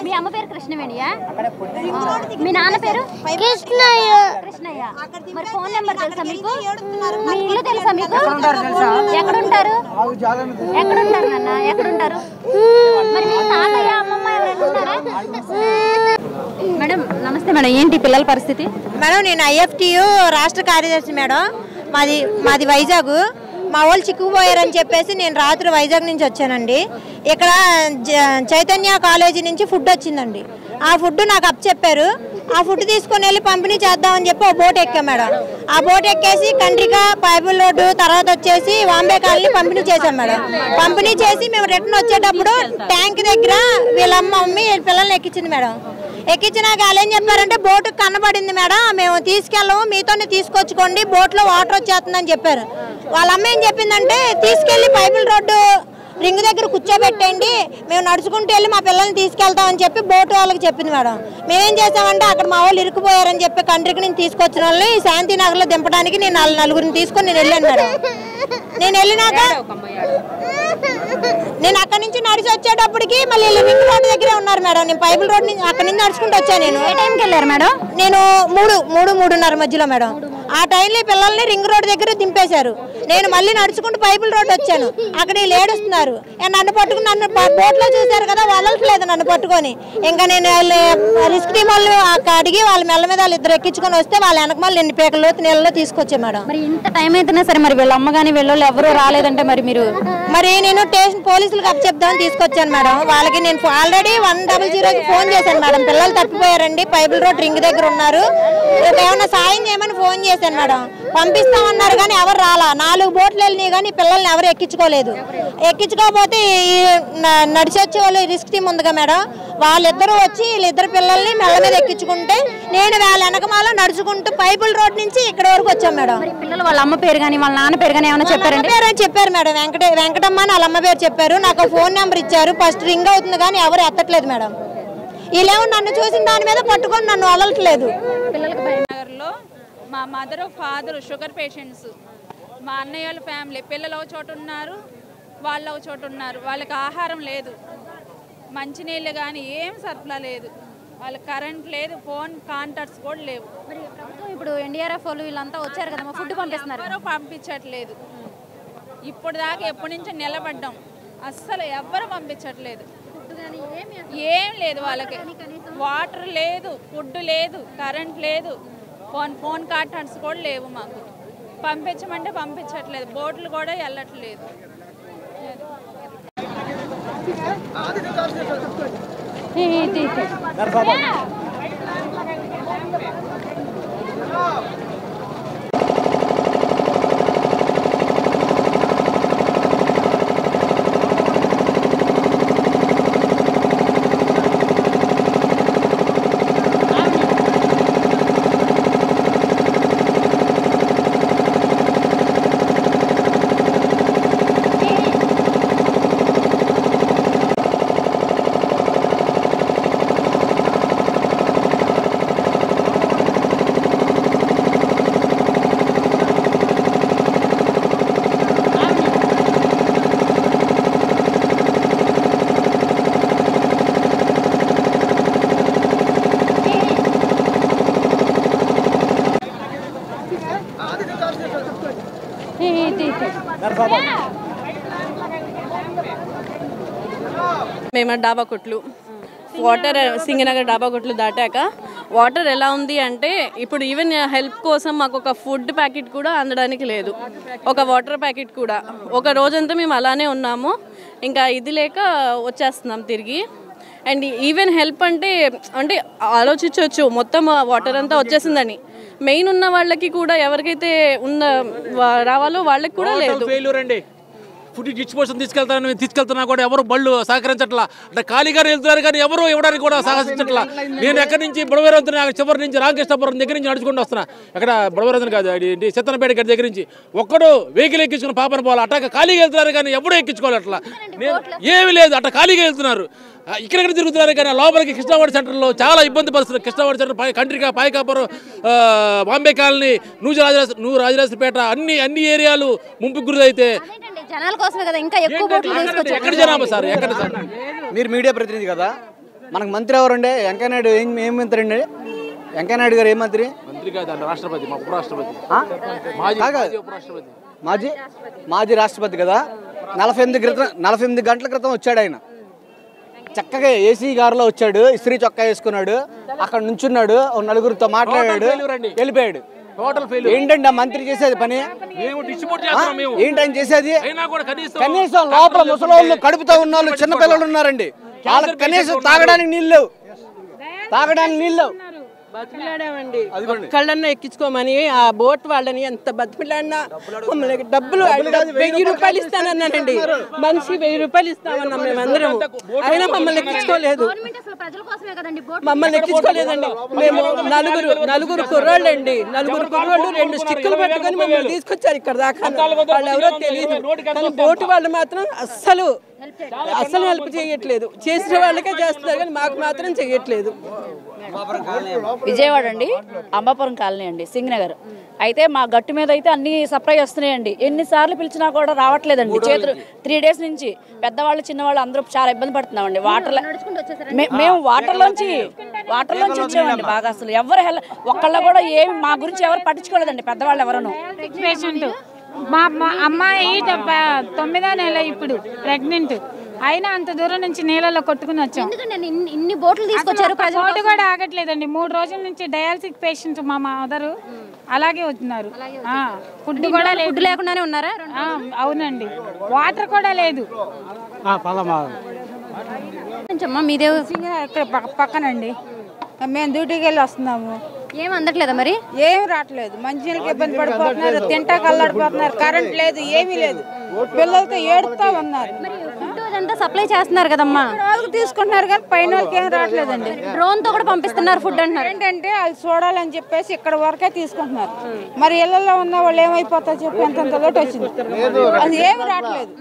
మీ అమ్మ పేరు కృష్ణవేణియా? మీ నాన్న పేరు కృష్ణయ్య. కృష్ణయ్య. మరి ఫోన్ నెంబర్ తెలుసా మీకు? మీ ఇల్లు తెలుసా మీకు? ఎక్కడుంటారు? ఎక్కడుంటారు నాన్న? ఎక్కడుంటారు? మరి మీ తాతయ్య అమ్మమ్మ ఎవరైనా ఉన్నారా? మేడం నమస్తే మేడం, ఏంటి పిల్లల పరిస్థితి? మేడం నేను IFTU రాష్ట్ర కార్యదర్శి మేడం. మాది వైజాగ్. మా వాళ్ళు చిక్కుపోయారని చెప్పేసి నేను రాత్రి వైజాగ్ నుంచి వచ్చానండి. ఇక్కడ చైతన్య కాలేజీ నుంచి ఫుడ్ వచ్చిందండి. ఆ ఫుడ్ నాకు చెప్పారు. ఆ ఫుడ్ తీసుకొని వెళ్ళి పంపిణీ చేద్దామని చెప్పి ఒక బోట్ ఎక్కాం మేడం. ఆ బోట్ ఎక్కేసి కండ్రిక, పైపుల్ రోడ్డు, తర్వాత వచ్చేసి వాంబే కాలనీ పంపిణీ చేశాం మేడం. పంపిణీ చేసి మేము రిటర్న్ వచ్చేటప్పుడు ట్యాంక్ దగ్గర వీళ్ళ మమ్మీ పిల్లల్ని ఎక్కించింది మేడం. ఎక్కించినాక వాళ్ళు ఏం చెప్పారంటే బోటు కనబడింది మేడం, మేము తీసుకెళ్ళము, మీతోనే తీసుకొచ్చుకోండి, బోట్లో వాటర్ వచ్చేస్తుందని చెప్పారు. వాళ్ళ అమ్మ ఏం చెప్పిందంటే తీసుకెళ్ళి పైపుల్ రోడ్డు రింగ్ దగ్గర కూర్చోబెట్టండి, మేము నడుచుకుంటూ వెళ్ళి మా పిల్లల్ని తీసుకెళ్తామని చెప్పి బోటు వాళ్ళకి చెప్పింది మేడం. మేమేం చేసామంటే అక్కడ మా వాళ్ళు ఇరుక్కుపోయారని చెప్పి కంట్రీకి నుంచి తీసుకొచ్చిన వాళ్ళని శాంతినగర్లో దింపడానికి నేను నలుగురిని తీసుకొని నేను వెళ్ళాను మేడం. నేను వెళ్ళినాక నేను అక్కడి నుంచి నడిచి వచ్చేటప్పటికి మళ్ళీ రింగ్ రోడ్ దగ్గరే ఉన్నారు మేడం. నేను పైపుల్ రోడ్ నుంచి అక్కడి నుంచి నడుచుకుంటూ వచ్చాను. నేను ఏ టైంకి వెళ్ళారు మేడం? నేను 3:30 మధ్యలో మేడం. ఆ టైంలో పిల్లల్ని రింగ్ రోడ్ దగ్గర దింపేశారు. నేను మళ్ళీ నడుచుకుంటూ పైపుల్ రోడ్ వచ్చాను. అక్కడ వీళ్ళు ఏడుస్తున్నారు. నన్ను పట్టుకుని నన్ను బోట్లో చూశారు కదా, వదలట్లేదు నన్ను పట్టుకొని. ఇంకా నేను రిస్క్ టీమ్ వాళ్ళు అడిగి వాళ్ళ మెల్ల మీద వాళ్ళు ఇద్దరు ఎక్కించుకొని వస్తే వాళ్ళ వెనక మళ్ళీ ఎన్ని పేకల్లో నీళ్ళలో తీసుకొచ్చా మేడం. మరి ఇంత టైం అయితేనే సరే మరి వీళ్ళ అమ్మ కానీ వీళ్ళు ఎవరు రాలేదంటే మరి నేను స్టేషన్ పోలీసులకు అప్పచెప్దామని తీసుకొచ్చాను మేడం. వాళ్ళకి నేను ఆల్రెడీ 100కి ఫోన్ చేశాను మేడం. పిల్లలు తప్పిపోయారండి, పైపుల్ రోడ్ రింగ్ దగ్గర ఉన్నారు, ఏమన్నా సాయం చేయమని ఫోన్ చేశాను మేడం. పంపిస్తామన్నారు కానీ ఎవరు రాలా. 4 బోట్లు వెళ్ళినాయి కానీ పిల్లల్ని ఎవరు ఎక్కించుకోలేదు. ఎక్కించుకోకపోతే నడిచొచ్చే వాళ్ళు రిస్క్ టీమ్ ఉందిగా మేడం, వాళ్ళిద్దరూ వచ్చి వీళ్ళిద్దరు పిల్లల్ని మెల్ల మీద ఎక్కించుకుంటే నేను వాళ్ళ వెనకమాల నడుచుకుంటూ పైపుల్ రోడ్ నుంచి ఇక్కడ వరకు వచ్చాం మేడం. పిల్లలు వాళ్ళ అమ్మ పేరు కానీ వాళ్ళ నాన్న పేరు కానీ ఏమైనా చెప్పారు మేడం. వెంకటమ్మ అని వాళ్ళ అమ్మ పేరు చెప్పారు. నాకు ఫోన్ నెంబర్ ఇచ్చారు. ఫస్ట్ రింగ్ అవుతుంది కానీ ఎవరు ఎత్తట్లేదు మేడం. వీళ్ళేమో నన్ను చూసిన దాని మీద పట్టుకొని నన్ను వదలట్లేదు. నగర్లో మా మదర్ ఫాదర్ షుగర్ పేషెంట్స్, మా అన్నయ్య వాళ్ళ ఫ్యామిలీ పిల్లలు ఒక చోట ఉన్నారు, వాళ్ళు ఒక చోట ఉన్నారు. వాళ్ళకి ఆహారం లేదు, మంచినీళ్ళు కానీ ఏం సరఫరా లేదు, వాళ్ళకి కరెంట్ లేదు, ఫోన్ కాంటాక్ట్స్ కూడా లేవు. మరి ప్రభుత్వం ఇప్పుడు NDRF వాళ్ళు వీళ్ళంతా వచ్చారు కదా, ఫుడ్ పంపిస్తున్నారు. ఎవరు పంపించట్లేదు. ఇప్పుడు దాకా ఎప్పటి నుంచి నిలబడ్డాం, అస్సలు ఎవ్వరు పంపించట్లేదు. ఏం లేదు వాళ్ళకి. వాటర్ లేదు, ఫుడ్ లేదు, కరెంట్ లేదు, ఫోన్ కాంటాక్ట్స్ కూడా లేవు. మాకు పంపించమంటే పంపించట్లేదు, బోట్లు కూడా వెళ్ళట్లేదు. మేము డాబా కొట్లు వాటర్ సింగనగర్ డాబా కొట్లు దాటాక వాటర్ ఎలా ఉంది అంటే ఇప్పుడు ఈవెన్ హెల్ప్ కోసం మాకు ఒక ఫుడ్ ప్యాకెట్ కూడా అందడానికి లేదు, ఒక వాటర్ ప్యాకెట్ కూడా. ఒక రోజంతా మేము అలానే ఉన్నాము, ఇంకా ఇది లేక వచ్చేస్తున్నాం తిరిగి. అండ్ ఈవెన్ హెల్ప్ అంటే ఆలోచించవచ్చు మొత్తం వాటర్ అంతా వచ్చేసిందని. మెయిన్ ఉన్న వాళ్ళకి కూడా ఎవరికైతే రావాలో వాళ్ళకి కూడా లేదు. ఫుడ్ డిస్పోజన్ తీసుకెళ్తున్నా కూడా ఎవరు బళ్ళు సహకరించట్లా. అంటే ఖాళీగానే వెళ్తున్నారు కానీ ఎవరు ఇవ్వడానికి కూడా సాహసించట్లా. నేను ఎక్కడి నుంచి బుడవేరవుతున్నా, చివరి నుంచి రామకృష్ణపురం దగ్గర నుంచి నడుచుకుంటూ వస్తున్నా. అక్కడ బుడవేరవుతున్నా కాదు, సిత్తనపేట గడి దగ్గర నుంచి ఒక్కడు వెహికల్ ఎక్కించుకుని పాపన పోవాలి. అట్లా ఖాళీగా వెళ్తున్నారు కానీ ఎవరు ఎక్కించుకోవాలి. అట్లా ఏమి లేదు, అట్లా ఖాళీగా వెళ్తున్నారు. ఇక్కడ తిరుగుతున్నారు కానీ లోపలికి కృష్ణావాడి సెంటర్లో చాలా ఇబ్బంది పరుస్తున్నారు. కృష్ణావాడి సెంటర్ కంట్రికా, పాయకాపురం, బాంబే కాలనీ, నూ రాజరాజపేట అన్ని ఏరియాలు ముంపుకు గురైతే జనాల కోసమే కదా ఇంకా ఎక్కువ బోట్లు తీసుకొచ్చారు. ఎక్కడ జనాభా సార్? ఎక్కడ సార్? మీరు మీడియా ప్రతినిధి కదా, మనకు మంత్రి ఎవరండి? వెంకయ్యనాయుడు ఏం మంత్రి అండి? వెంకయ్యనాయుడు గారు ఏ మంత్రి? మంత్రి కాదు, రాష్ట్రపతి, మా ఉపరాష్ట్రపతి, మాజీ రాష్ట్రపతి కదా. 48 గంటల క్రితం వచ్చాడు ఆయన. చక్కగా ఏసీ కారులో వచ్చాడు, ఇస్త్రీ చొక్కా వేసుకున్నాడు, అక్కడ నుంచున్నాడు, నలుగురితో మాట్లాడాడు, వెళ్ళిపోయాడు. ఏంటండి ఆ మంత్రి చేసేది పని? ఏంటని చేసేది? కనీసం లోపల ముసలోళ్ళు, కడుపుతో ఉన్న వాళ్ళు, చిన్నపిల్లలు ఉన్నారండి, వాళ్ళకి కనీసం తాగడానికి నీళ్ళు లేవు. బతిమిలాడామండి, ఒక్కళ్ళన్నా ఎక్కించుకోమని ఆ బోట్ వాళ్ళని ఎంత బతిమిలాడినా మమ్మల్ని డబ్బులు 1000 రూపాయలు ఇస్తానన్నానండి. మనిషి 1000 రూపాయలు ఇస్తామన్నాం మేమందరం, అయినా మమ్మల్ని ఎక్కించుకోలేదు. మమ్మల్ని ఎక్కించుకోలేదండి. మేము నలుగురు కుర్రాళ్ళండి, 2 స్టిక్కులు పెట్టుకొని మమ్మల్ని తీసుకొచ్చారు ఇక్కడ దాకా. వాళ్ళు ఎవరో తెలియదు, కానీ బోటు వాళ్ళు మాత్రం అస్సలు హెల్ప్ చేయట్లేదు. చేసిన వాళ్ళకే చేస్తున్నారు కానీ మాకు మాత్రం చేయట్లేదు. విజయవాడ అండి, అంబాపురం కాలనీ అండి, సింగనగర్. అయితే మా గట్టు మీద అయితే అన్ని సప్లై వస్తున్నాయండి. ఎన్నిసార్లు పిలిచినా కూడా రావట్లేదండి. చేతులు 3 days నుంచి పెద్దవాళ్ళు చిన్నవాళ్ళు అందరూ చాలా ఇబ్బంది పడుతున్నామండి. మేము వాటర్లోంచి వచ్చామండి. బాగా అసలు ఎవరు ఒక్కళ్ళ కూడా ఏమి మా గురించి ఎవరు పట్టించుకోలేదండి, పెద్దవాళ్ళు ఎవరను. పేషెంట్ మా అమ్మాయి 9వ నెల ఇప్పుడు ప్రెగ్నెంట్ అయినా అంత దూరం నుంచి నీళ్ళలో కొట్టుకుని వచ్చాం. ఇన్ని బోట్లు తీసుకొచ్చారు, బోటు కూడా ఆగట్లేదండి. 3 రోజుల నుంచి డయాలసిస్ పేషెంట్ మా మదరు అలాగే వచ్చినారు. ఫుడ్ కూడా ఫుడ్ లేకుండానే ఉన్నారా? అవునండి, వాటర్ కూడా లేదు. మీదే ఇక్కడ పక్కనండి, మేము డ్యూటీకి వెళ్ళి వస్తున్నాము. ఏం అందట్లేదా మరి? ఏం రావట్లేదు, మంచినీళ్ళకి ఇబ్బంది పడిపోతున్నారు, తింటాక అల్లాడిపోతున్నారు, కరెంట్ లేదు, ఏమీ లేదు, పిల్లలతో ఏడుతా ఉన్నారు. సప్లై చేస్తున్నారు కదమ్మా, తీసుకుంటున్నారు కానీ పైన వాళ్ళకి ఏం రావట్లేదండి. డ్రోన్ తో కూడా పంపిస్తున్నారు ఫుడ్ అంటున్నారు. ఏంటంటే అది చూడాలని చెప్పేసి ఇక్కడ వరకే తీసుకుంటున్నారు. మరి ఇళ్లలో ఉన్న వాళ్ళు ఏమైపోతారో చెప్పి ఎంత లోటు వచ్చింది, అది ఏమి రావట్లేదు.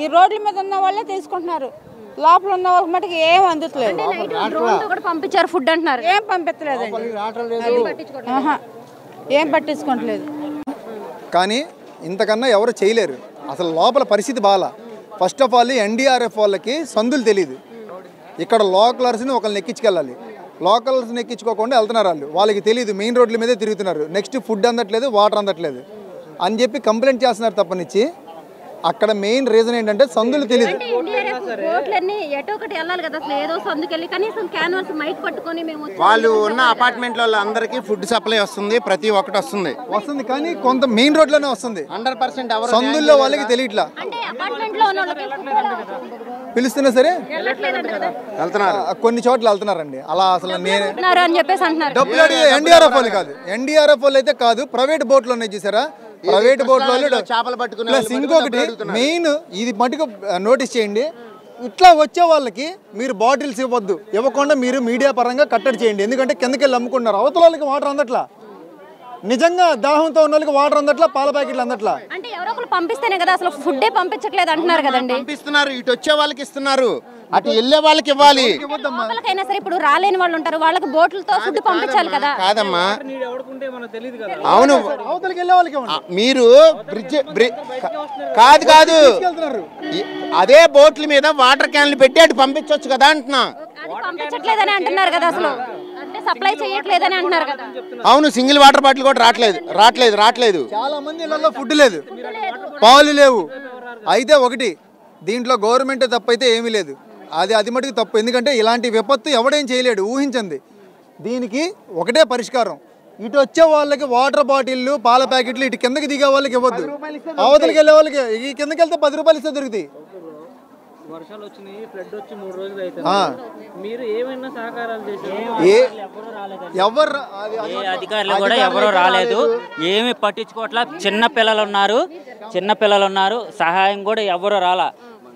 ఈ రోడ్ల మీద ఉన్న వాళ్ళే తీసుకుంటున్నారు, లోపల ఉన్న వాళ్ళకి మటుకు ఏం అందుతలేదు. పంపించారు ఫుడ్ అంటున్నారు, ఏం పంపించలేదండి, ఏం పట్టించుకోవట్లేదు. కానీ ఇంతకన్నా ఎవరు చేయలేరు. అసలు లోపల పరిస్థితి బాగా. ఫస్ట్ ఆఫ్ ఆల్ ఎన్డీఆర్ఎఫ్ వాళ్ళకి సందులు తెలియదు. ఇక్కడ లోకలర్స్ని ఒకరిని ఎక్కించుకెళ్ళాలి, లోకల్స్ని ఎక్కించుకోకుండా వెళ్తున్నారు వాళ్ళకి తెలియదు, మెయిన్ రోడ్ల మీదే తిరుగుతున్నారు. నెక్స్ట్ ఫుడ్ అందట్లేదు, వాటర్ అందట్లేదు అని చెప్పి కంప్లైంట్ చేస్తున్నారు తప్పనిచ్చి. అక్కడ మెయిన్ రీజన్ ఏంటంటే సందులు తెలియదు. వాళ్ళు ఉన్న అపార్ట్మెంట్ అందరికీ ఫుడ్ సప్లై వస్తుంది, ప్రతి ఒక్కటి వస్తుంది కానీ కొంత మెయిన్ రోడ్ లోనే వస్తుంది. 100% సందుల్లో వాళ్ళకి తెలియట్లా. పిలుస్తున్నా సరే వెళ్తున్నారు, కొన్ని చోట్ల వెళ్తున్నారండి. అలా అసలు నేను డబ్బులు ఎన్డీఆర్ఎఫ్ వాళ్ళు కాదు, ఎన్డీఆర్ఎఫ్ వాళ్ళు అయితే కాదు, ప్రైవేట్ బోట్లు ఉన్నాయి చూసారా, ప్రైవేట్ బోట్లో చేపలు పట్టుకుని. ప్లస్ ఇంకొకటి మెయిన్ ఇది మటుకు నోటీస్ చేయండి, ఇట్లా వచ్చే వాళ్ళకి మీరు బాటిల్స్ ఇవ్వకుండా మీరు మీడియా పరంగా కట్టడి చేయండి. ఎందుకంటే కిందకి వెళ్ళి అమ్ముకుంటున్నారు. అవతల వాళ్ళకి వాటర్ అందట్లా, నిజంగా దాహంతో ఉన్న వాళ్ళకి వాటర్ అందట్లా, పాల ప్యాకెట్లు అందట్లా. అంటే ఎవరో ఒకరు పంపిస్తేనే కదా, అసలు ఫుడ్డే పంపించట్లేదు అంటున్నారు కదండి. పంపిస్తున్నారు, ఇటు వచ్చే వాళ్ళకి ఇస్తున్నారు, అటు వెళ్ళే వాళ్ళకి ఇవ్వాలి. సరే ఇప్పుడు రాలేని వాళ్ళు ఉంటారు, వాళ్ళకి బోట్లతో ఫుడ్ పంపించాలి కదా. కాదమ్మా, అవును, మీరు కాదు అదే బోట్ల మీద వాటర్ క్యాన్లు పెట్టి అటు పంపించవచ్చు కదా అంటున్నా. పంపించట్లేదని అంటున్నారు కదా, అసలు అంటే సప్లై చేయట్లేదని అంటున్నారు కదా. అవును, సింగిల్ వాటర్ బాటిల్ కూడా రావట్లేదు. చాలా మంది ఇళ్లలో ఫుడ్ లేదు, పాలు లేవు. అయితే ఒకటి దీంట్లో గవర్నమెంట్ తప్పైతే ఏమీ లేదు, అది మటుకు తప్పు. ఎందుకంటే ఇలాంటి విపత్తు ఎవడేం చేయలేడు, ఊహించండి. దీనికి ఒకటే పరిష్కారం, ఇటు వచ్చే వాళ్ళకి వాటర్ బాటిల్లు, పాల ప్యాకెట్లు ఇటు కిందకి దిగే వాళ్ళకి ఇవ్వద్దు, అవతలకి వెళ్ళే వాళ్ళకి. ఈ కిందకి వెళ్తే 10 రూపాయలు ఇస్తే దొరుకుతాయి. వర్షాలు వచ్చినాయి, ఫ్లడ్ వచ్చి 3 రోజులు అయితే మీరు ఏమైనా సహకారాలు చేశారు? అధికారులు కూడా ఎవరు రాలేదు, ఏమి పట్టించుకోవట్లా. చిన్న పిల్లలు ఉన్నారు, సహాయం కూడా ఎవరు రాలా.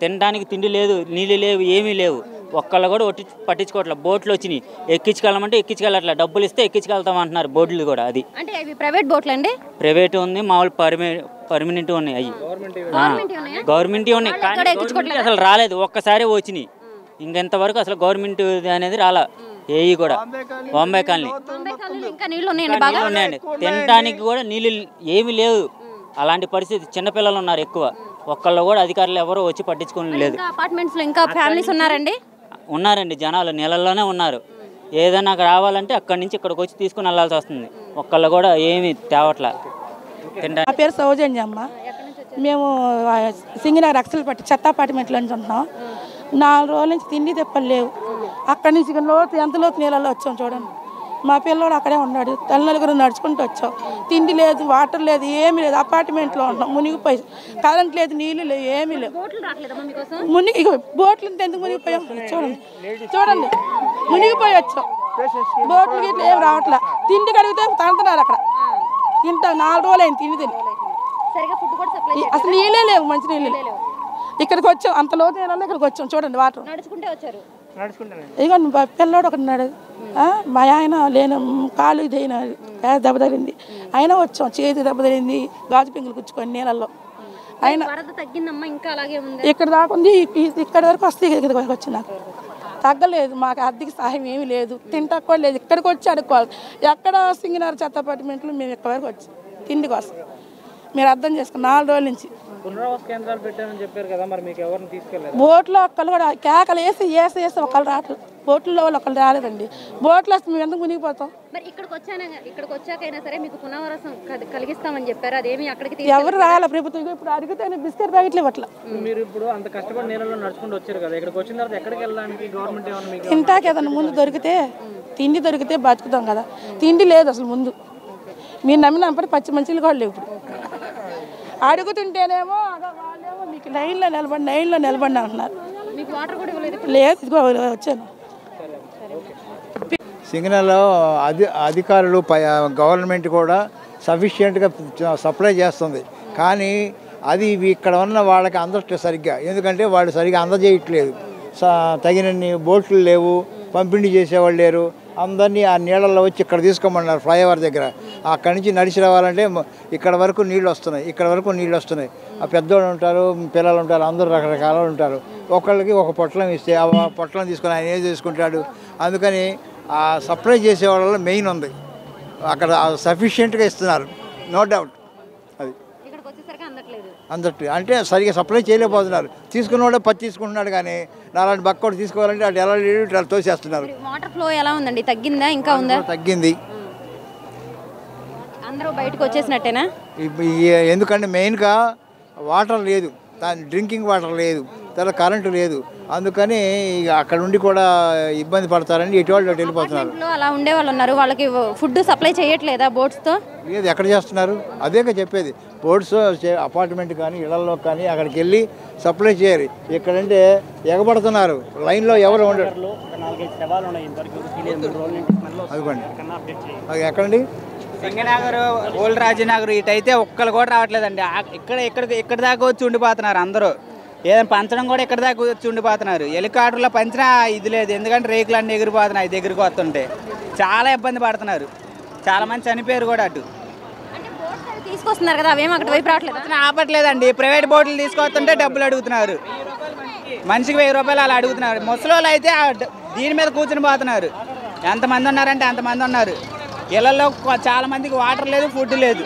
తినడానికి తిండి లేదు, నీళ్ళు లేవు, ఏమీ లేవు. ఒక్కళ్ళు కూడా పట్టించుకోవట్లేదు. బోట్లు వచ్చినాయి, ఎక్కించుకెళ్ళమంటే ఎక్కించుకెళ్ళట్లేదు, డబ్బులు ఇస్తే ఎక్కించుకెళ్తాం అంటున్నారు. బోట్లు కూడా అది ప్రైవేట్ బోట్లు అండి, ప్రైవేట్ ఉంది, మామూలు పర్మనెంట్ ఉన్నాయి. అవి గవర్నమెంట్ ఉన్నాయి, కానీ అసలు రాలేదు. ఒక్కసారి వచ్చినాయి, ఇంకెంతవరకు అసలు గవర్నమెంట్ అనేది రాలా ఏవి కూడా. బాంబే కాలనీ ఇంకా నీళ్ళు ఉన్నాయండి, తినడానికి కూడా నీళ్ళు ఏమీ లేవు. అలాంటి పరిస్థితి, చిన్నపిల్లలు ఉన్నారు ఎక్కువ, ఒక్కళ్ళు కూడా అధికారులు ఎవరు వచ్చి పట్టించుకోవడం లేదు. అపార్ట్మెంట్స్ లో ఇంకా ఫ్యామిలీస్ ఉన్నారండి? ఉన్నారండి, జనాలు నీళ్ళల్లోనే ఉన్నారు. ఏదైనా రావాలంటే అక్కడి నుంచి ఇక్కడికి వచ్చి తీసుకుని వెళ్ళాల్సి వస్తుంది. ఒక్కళ్ళు కూడా ఏమి తేవట్లా. నా పేరు సౌజన్యమ్మ. మేము సింగనగర్ అక్సలపట్టి చెత్త అపార్ట్మెంట్లో నుంచి ఉంటున్నాం. 4 రోజుల నుంచి తిండి తెప్పలు లేవు. అక్కడి నుంచి ఎంత లోతు నీళ్ళలో వచ్చాం చూడండి. మా పిల్లోడు అక్కడే ఉన్నాడు, తల్లినలుగురు నడుచుకుంటూ వచ్చాం. తిండి లేదు, వాటర్ లేదు, ఏమీ లేదు. అపార్ట్మెంట్లో ఉంటున్నాం, మునిగిపోయి. కరెంట్ లేదు, నీళ్ళు లేవు, ఏమీ లేవు. మునిగి బోట్లు ఎందుకు మునిగిపోయాం చూడండి మునిగిపోయి వచ్చాం. బోట్లు గిట్ల ఏం రావట్లే. తిండి కడిగితే తంటున్నారు అక్కడ. ఇంత 4 రోజులు అయింది తిండి తిని. అసలు నీళ్ళే లేవు, మంచి నీళ్ళు లేవు. ఇక్కడికి వచ్చాం, అంత లోతు నీళ్ళలో ఇక్కడికి వచ్చాం చూడండి. వాటర్ ఇదిగోండి పిల్లోడు ఒకటి ఉన్నాడు. మా ఆయన లేని కాలు ఇదైనా దెబ్బ తగిలింది, అయినా వచ్చాం. చేతి దెబ్బ తగిలింది, గాజు పింగులు కూర్చుకొని నీళ్ళల్లో. అయినా ఇక్కడ దాకా ఉంది, ఇక్కడి వరకు వస్తే ఇక్కడికి వరకు వచ్చి నాకు తగ్గలేదు. మాకు ఆర్థిక సహాయం ఏమీ లేదు, తింటాకు కూడా లేదు. ఇక్కడికి వచ్చి అడుక్కోవాలి. ఎక్కడ సింగనగర్ చెత్త అపార్ట్మెంట్లు మేము ఇక్కడ వరకు వచ్చి తిండి కోసం. మీరు అర్థం చేసుకుని 4 రోజుల నుంచి బోట్లో ఒక్కళ్ళు కూడా కేకలు వేసి ఒకళ్ళు రావట్లేదు. బోట్లలో వాళ్ళు ఒకళ్ళు రాలేదండి. బోట్లో వస్తే మేము ఎందుకు మునిగిపోతాం? ఎవరు రాయాలి ప్రభుత్వం? ఇప్పుడు అడిగితే బిస్కెట్ ప్యాకెట్లు ఇవ్వట్లా. తింటాకి ఏదన్నా ముందు దొరికితే, తిండి దొరికితే బతుకుతాం కదా. తిండి లేదు అసలు ముందు. మీరు నమ్మినప్పుడు పచ్చి మంచిలు కూడా లేవు. ఇప్పుడు అడుగుతుంటేనేమో వాళ్ళేమో మీకు లైన్లో నిలబడి అంటున్నారు. లేదు, ఇదిగో వచ్చాను. సింగనగర్లో అధికారులు గవర్నమెంట్ కూడా సఫిషియెంట్గా సప్లై చేస్తుంది. కానీ అది ఇక్కడ ఉన్న వాళ్ళకి అందట్లేదు సరిగ్గా. ఎందుకంటే వాళ్ళు సరిగ్గా అందజేయట్లేదు. తగినన్ని బోట్లు లేవు, పంపిణీ చేసేవాళ్ళు లేరు. అందరినీ ఆ నీళ్ళల్లో వచ్చి ఇక్కడ తీసుకోమన్నారు ఫ్లైఓవర్ దగ్గర. అక్కడి నుంచి నడిచి రావాలంటే ఇక్కడ వరకు నీళ్ళు వస్తున్నాయి. ఆ పెద్దోళ్ళు ఉంటారు, పిల్లలు ఉంటారు, అందరూ రకరకాల ఉంటారు. ఒకళ్ళకి ఒక పొట్లం ఇస్తే ఆ పొట్లం తీసుకొని ఆయన ఏం చేసుకుంటాడు. అందుకని ఆ సప్లై చేసేవాళ్ళలో మెయిన్ ఉంది. అక్కడ సఫిషియెంట్గా ఇస్తున్నారు, నో డౌట్. అది అందట్టు అంటే సరిగ్గా సప్లై చేయలేకపోతున్నారు. తీసుకున్నవాడే పత్తి తీసుకుంటున్నాడు, కానీ నాలాంటి బక్కోడు తీసుకోవాలంటే అటు ఎలా ఇట్లా తోసేస్తున్నారు. వాటర్ ఫ్లో ఎలా ఉందండి? తగ్గిందా ఇంకా ఉందా? తగ్గింది. అందరూ బయటకు వచ్చేసినట్టేనా? ఎందుకంటే మెయిన్గా వాటర్ లేదు, డ్రింకింగ్ వాటర్ లేదు, తర్వాత కరెంటు లేదు. అందుకని అక్కడ నుండి కూడా ఇబ్బంది పడతారని ఇటువంటి వెళ్ళిపోతున్నారు. అలా ఉండే వాళ్ళు ఉన్నారు, వాళ్ళకి ఫుడ్ సప్లై చేయట్లేదా బోట్స్తో? లేదు, ఎక్కడ చేస్తున్నారు? అదేగా చెప్పేది. బోట్స్ అపార్ట్మెంట్ కానీ ఇళ్లలో కానీ అక్కడికి వెళ్ళి సప్లై చేయాలి. ఇక్కడంటే ఎగబడుతున్నారు, లైన్లో ఎవరు ఉండరు. అదిగోండి, అది ఎక్కడండి? సింగనగర్, ఓల్డ్ రాజనగర్ ఇటైతే ఒక్కరు కూడా రావట్లేదండి. ఇక్కడ దాకా వచ్చి ఉండిపోతున్నారు అందరూ. ఏదైనా పంచడం కూడా ఇక్కడ దాకా వచ్చి ఉండిపోతున్నారు. హెలికాప్టర్లో పంచినా ఇది లేదు, ఎందుకంటే రేకులు అన్నీ ఎగిరిపోతున్నాయి దగ్గరికి వస్తుంటే. చాలా ఇబ్బంది పడుతున్నారు, చాలా మంది చనిపోయారు కూడా. అటు తీసుకొస్తున్నారు కదా, అవేం అక్కడ వైపు రావట్లేదు, ఆపట్లేదండి. ప్రైవేట్ బోట్లు తీసుకొస్తుంటే డబ్బులు అడుగుతున్నారు, మనిషికి 1000 రూపాయలు అలా అడుగుతున్నారు. ముసలోళ్ళు అయితే దీని మీద కూర్చుని పోతున్నారు. ఎంతమంది ఉన్నారంటే అంతమంది ఉన్నారు. ఇళ్లలో చాలా మందికి వాటర్ లేదు, ఫుడ్ లేదు.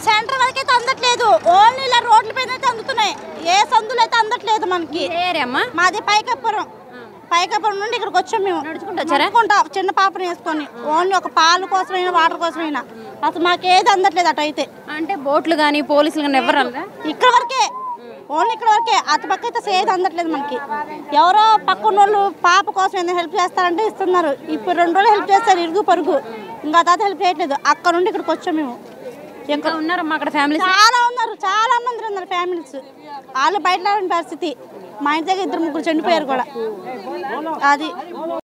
సెంటర్ వరకు అయితే అందట్లేదు, ఓన్లీ ఇలా రోడ్ల పైన అయితే అందుతున్నాయి. ఏ సందులు అయితే అందట్లేదు మనకి. మాది పైకపురం నుండి ఇక్కడికి వచ్చాం మేము. నడుచుకుంటా చిన్న పాపను వేసుకొని, ఓన్లీ ఒక పాలు కోసమైనా వాటర్ కోసమైనా. అసలు మాకు ఏది అందట్లేదు అటు అయితే. అంటే బోట్లు కానీ పోలీసులు కానీ ఎవరు ఇక్కడ వరకే, ఓన్లీ ఇక్కడ వరకే. అటు పక్క అయితే ఏది అందట్లేదు మనకి. ఎవరో పక్కన వాళ్ళు పాప కోసం ఏదైనా హెల్ప్ చేస్తారంటే ఇస్తున్నారు. ఇప్పుడు 2 రోజులు హెల్ప్ చేస్తారు, ఇరుగు పరుగు. ఇంకా తర్వాత హెల్ప్ చేయట్లేదు. అక్కడ నుండి ఇక్కడికి వచ్చాం మేము. ఇంకా ఉన్నారమ్మా అక్కడ ఫ్యామిలీస్? చాలా మంది ఉన్నారు ఫ్యామిలీస్. వాళ్ళు బయట పరిస్థితి. మా ఇంటి దగ్గర 2-3 చనిపోయారు కూడా. అది